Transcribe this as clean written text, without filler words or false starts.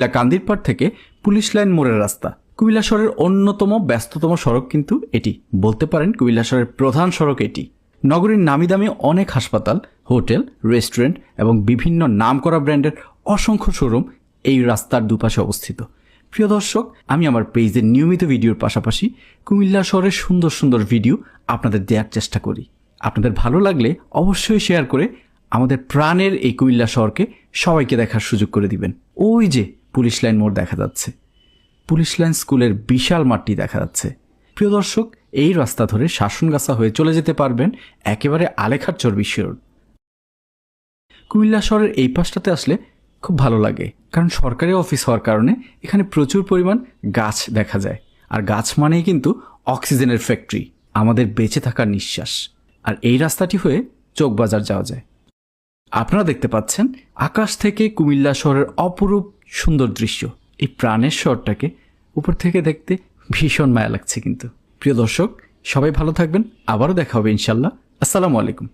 কান্দিরপাড় থেকে police line মোড়ের রাস্তা। কুমিল্লা শহরের অন্যতম ব্যস্ততম সড়ক কিন্তু এটি, বলতে পারেন কুমিল্লা শহরের প্রধান সড়ক এটি। নগরীর নামি দামি অনেক হাসপাতাল, হোটেল, রেস্টুরেন্ট এবং বিভিন্ন নামকরা ব্র্যান্ডের অসংখ্য শোরুম এই রাস্তার দুপাশে অবস্থিত। প্রিয় দর্শক, আমি আমার পেজের নিয়মিত ভিডিওর পাশাপাশি কুমিল্লা শহরের সুন্দর সুন্দর ভিডিও আপনাদের দেওয়ার চেষ্টা করি। আপনাদের ভালো লাগলে অবশ্যই শেয়ার করে আমাদের প্রাণের এই কুমিল্লা শহরকে সবাইকে দেখার সুযোগ করে দিবেন। ওই যে পুলিশ লাইন মোড় দেখা যাচ্ছে, পুলিশ লাইন স্কুলের বিশাল মাঠটি দেখা যাচ্ছে। প্রিয় দর্শক, এই রাস্তা ধরে শাসনগাছা হয়ে চলে যেতে পারবেন একেবারে আলেখার বিশ্ব রোড। কুমিল্লা শহরের এই পাশটাতে আসলে খুব ভালো লাগে, কারণ সরকারি অফিস হওয়ার কারণে এখানে প্রচুর পরিমাণ গাছ দেখা যায়। আর গাছ মানেই কিন্তু অক্সিজেনের ফ্যাক্টরি, আমাদের বেঁচে থাকার নিঃশ্বাস। আর এই রাস্তাটি হয়ে চোকবাজার যাওয়া যায়। আপনারা দেখতে পাচ্ছেন আকাশ থেকে কুমিল্লা শহরের অপরূপ সুন্দর দৃশ্য। এই প্রাণের শহরটাকে উপর থেকে দেখতে ভীষণ মায়া লাগছে। কিন্তু প্রিয় দর্শক, সবাই ভালো থাকবেন, আবারও দেখা হবে ইনশাল্লাহ। আসসালামু আলাইকুম।